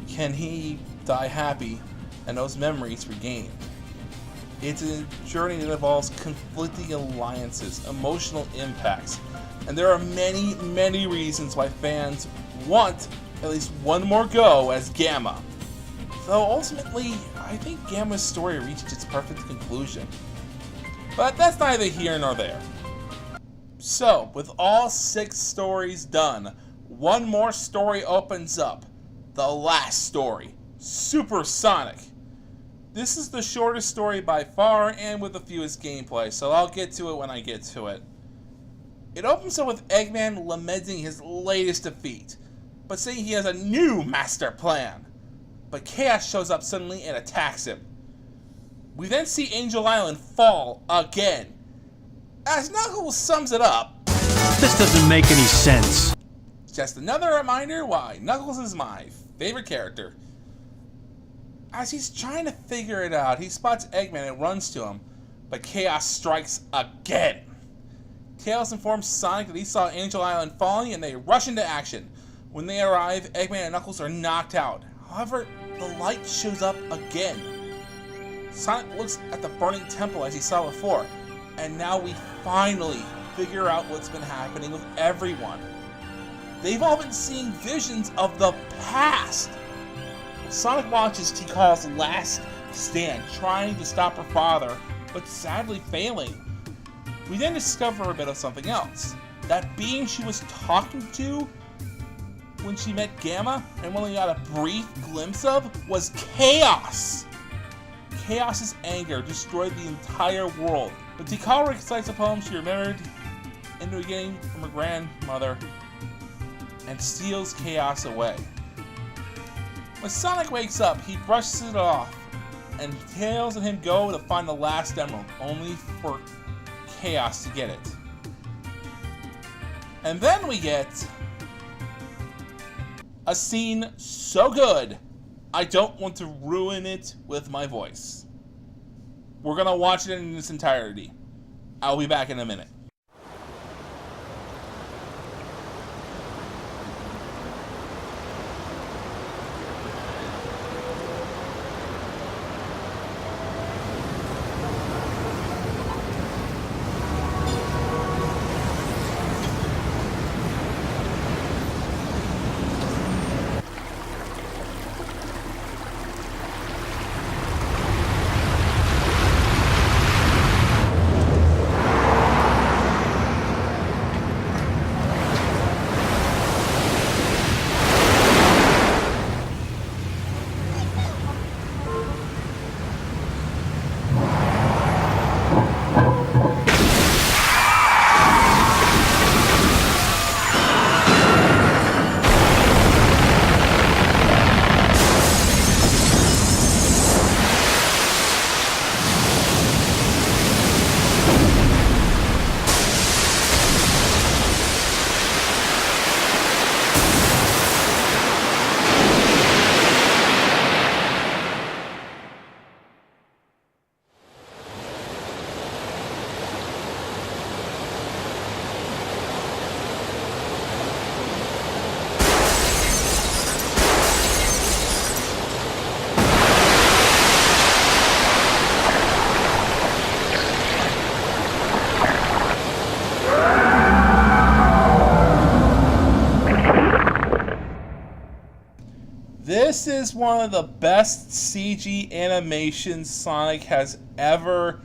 can he die happy and those memories regained. It's a journey that involves conflicting alliances, emotional impacts, and there are many, many reasons why fans want at least one more go as Gamma. Though ultimately, I think Gamma's story reached its perfect conclusion. But that's neither here nor there. So, with all 6 stories done, one more story opens up. The last story, Super Sonic. This is the shortest story by far and with the fewest gameplay, so I'll get to it when I get to it. It opens up with Eggman lamenting his latest defeat, but saying he has a new master plan. But Chaos shows up suddenly and attacks him. We then see Angel Island fall again. As Knuckles sums it up, This doesn't make any sense. just another reminder why Knuckles is my favorite character. As he's trying to figure it out, he spots Eggman and runs to him, but Chaos strikes again. Chaos informs Sonic that he saw Angel Island falling and they rush into action. When they arrive, Eggman and Knuckles are knocked out. However, the light shows up again. Sonic looks at the burning temple as he saw before, and now we finally figure out what's been happening with everyone. They've all been seeing visions of the past. Sonic watches Tikal's last stand, trying to stop her father, but sadly failing. We then discover a bit of something else. That being she was talking to when she met Gamma, and when we got a brief glimpse of, was Chaos. Chaos's anger destroyed the entire world, but Tikal recites a poem she remembered in the beginning from her grandmother and steals Chaos away. When Sonic wakes up, he brushes it off, and Tails and him go to find the last emerald, only for Chaos to get it. And then we get a scene so good, I don't want to ruin it with my voice. We're gonna watch it in its entirety. I'll be back in a minute. best CG animation Sonic has ever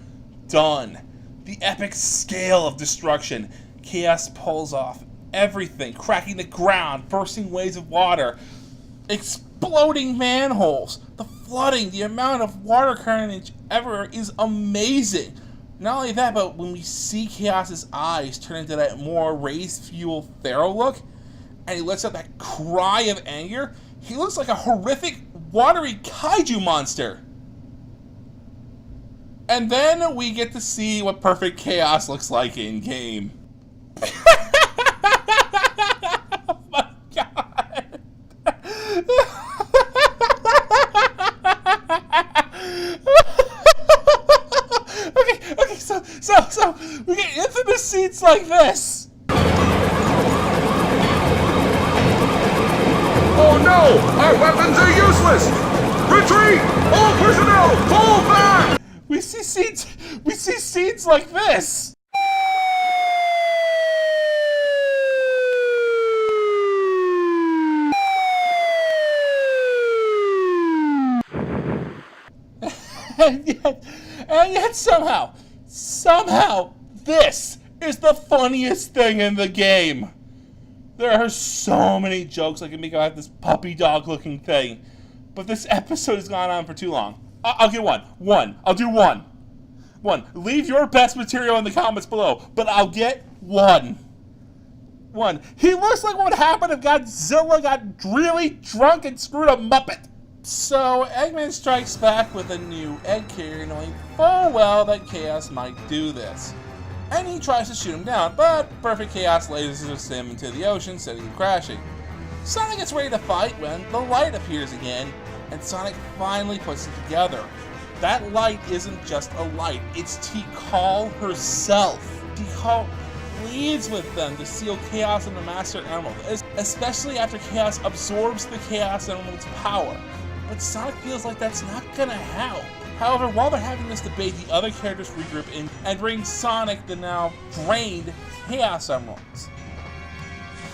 done. The epic scale of destruction. Chaos pulls off everything, cracking the ground, bursting waves of water, exploding manholes. The flooding, the amount of water carnage ever is amazing. Not only that, but when we see Chaos's eyes turn into that more raised fuel Pharaoh look, and he lets out that cry of anger, he looks like a horrific watery kaiju monster. And then we get to see what perfect chaos looks like in game. Oh my god. Okay, so we get infamous scenes like this. Oh no! Our weapons are useless! Retreat! All personnel, fall back! We see scenes like this. and yet somehow, this is the funniest thing in the game. There are so many jokes I can make about this puppy dog looking thing, but this episode has gone on for too long. I'll get one. I'll do one. Leave your best material in the comments below, but I'll get one. He looks like what would happen if Godzilla got really drunk and screwed a Muppet. So Eggman strikes back with a new egg carrier, knowing full well that Chaos might do this. And he tries to shoot him down, but Perfect Chaos lasers him into the ocean, sending him crashing. Sonic gets ready to fight when the light appears again, and Sonic finally puts it together. That light isn't just a light, it's Tikal herself. Tikal pleads with them to seal Chaos in the Master Emerald, especially after Chaos absorbs the Chaos Emerald's power. But Sonic feels like that's not gonna help. However, while they're having this debate, the other characters regroup and bring Sonic the now drained Chaos Emeralds.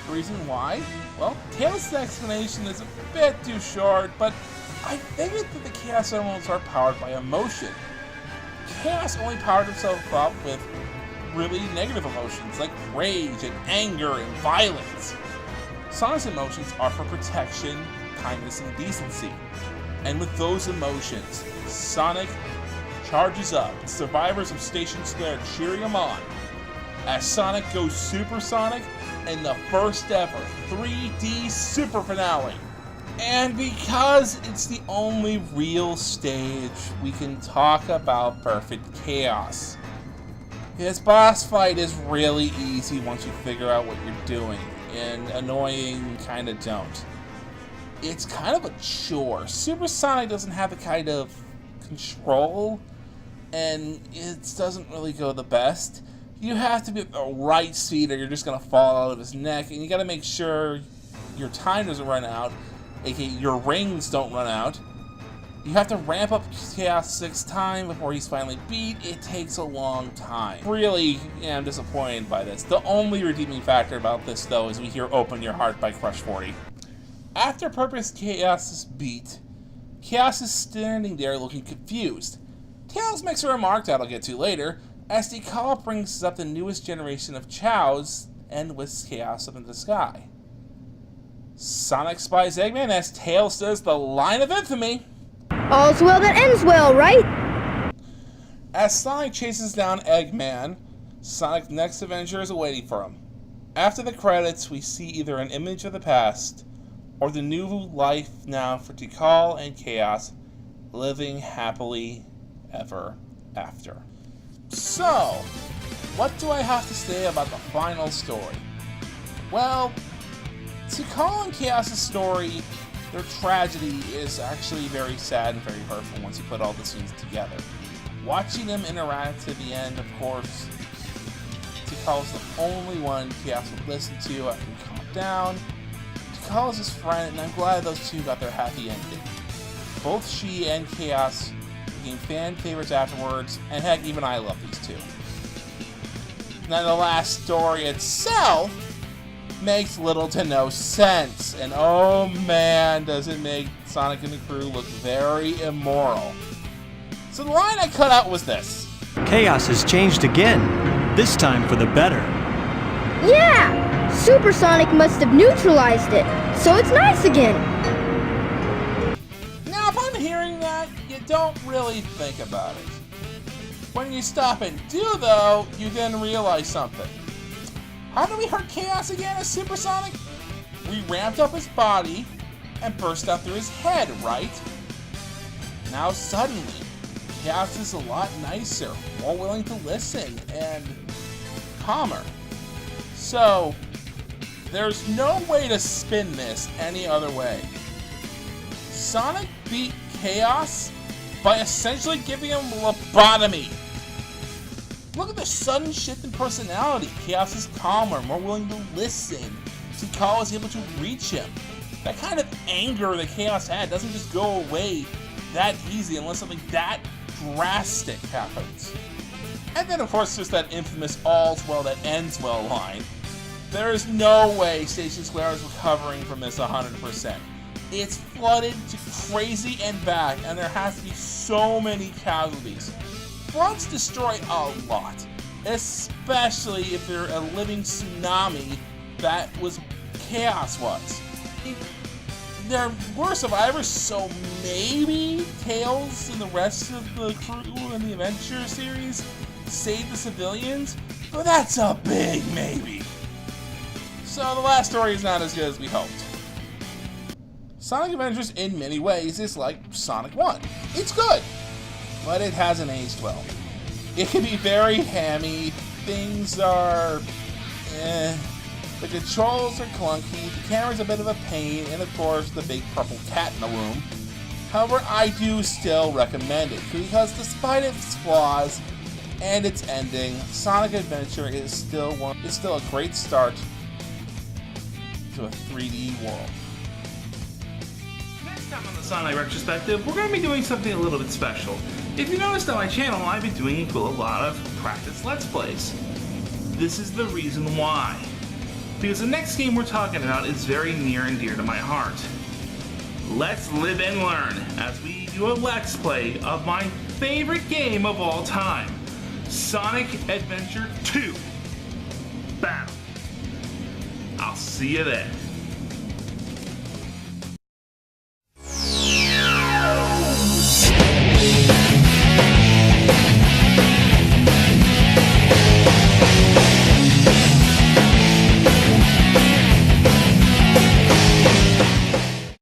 The reason why? Well, Tails' explanation is a bit too short, but I figured that the Chaos Emeralds are powered by emotion. Chaos only powered himself up with really negative emotions like rage and anger and violence. Sonic's emotions are for protection, kindness, and decency. And with those emotions, Sonic charges up, survivors of Station Square cheering him on, as Sonic goes supersonic in the first ever 3D Super Finale. And because it's the only real stage, we can talk about Perfect Chaos. His boss fight is really easy once you figure out what you're doing, and annoying kinda don't. It's kind of a chore. Super Sonic doesn't have the kind of control, and it doesn't really go the best. You have to be at the right speed or you're just going to fall out of his neck, and you got to make sure your time doesn't run out, aka your rings don't run out. You have to ramp up Chaos 6 times before he's finally beat. It takes a long time. Really, I'm disappointed by this. The only redeeming factor about this, though, is we hear Open Your Heart by Crush 40. After Perfect Chaos is beat, Chaos is standing there looking confused. Tails makes a remark that I'll get to later, as Tikal brings up the newest generation of Chows and whisks Chaos up into the sky. Sonic spies Eggman as Tails says the line of infamy. All's well that ends well, right? As Sonic chases down Eggman, Sonic's next Avenger is awaiting for him. After the credits, we see either an image of the past, or the new life now for Tikal and Chaos, living happily ever after. So, what do I have to say about the final story? Well, Tikal and Chaos' story, their tragedy is actually very sad and very hurtful once you put all the scenes together. Watching them interact to the end, of course, Tikal is the only one Chaos would listen to after he calmed down. Tikal is his friend, and I'm glad those two got their happy ending. Both she and Chaos became fan favorites afterwards, and heck, even I love these two. Now, the last story itself makes little to no sense, and oh man, does it make Sonic and the crew look very immoral. So the line I cut out was this. Chaos has changed again, this time for the better. Yeah! Super Sonic must have neutralized it, so it's nice again. Now, upon hearing that, you don't really think about it. When you stop and do, though, you then realize something. How did we hurt Chaos again as Super Sonic? We ramped up his body and burst out through his head, right? Now suddenly, Chaos is a lot nicer, more willing to listen, and calmer. So, there's no way to spin this any other way. Sonic beat Chaos by essentially giving him lobotomy. Look at the sudden shift in personality. Chaos is calmer, more willing to listen. Tikal is able to reach him. That kind of anger that Chaos had doesn't just go away that easy unless something that drastic happens. And then of course there's that infamous all's well that ends well line. There is no way Station Square is recovering from this 100%. It's flooded to crazy and back, and there has to be so many casualties. Floods destroy a lot, especially if they're a living tsunami that was Chaos was. There were survivors, so maybe Tails and the rest of the crew in the Adventure series saved the civilians, but that's a big maybe. So the last story is not as good as we hoped. Sonic Adventures in many ways is like Sonic 1. It's good, but it hasn't aged well. It can be very hammy, things are the controls are clunky, the camera's a bit of a pain, and of course the big purple cat in the room. However, I do still recommend it, because despite its flaws and its ending, Sonic Adventure is still a great start to a 3D world. Next time on the Sonic Retrospective, we're going to be doing something a little bit special. If you noticed on my channel, I've been doing a lot of practice Let's Plays. This is the reason why. Because the next game we're talking about is very near and dear to my heart. Let's live and learn as we do a Let's Play of my favorite game of all time, Sonic Adventure 2 Battle. I'll see you there.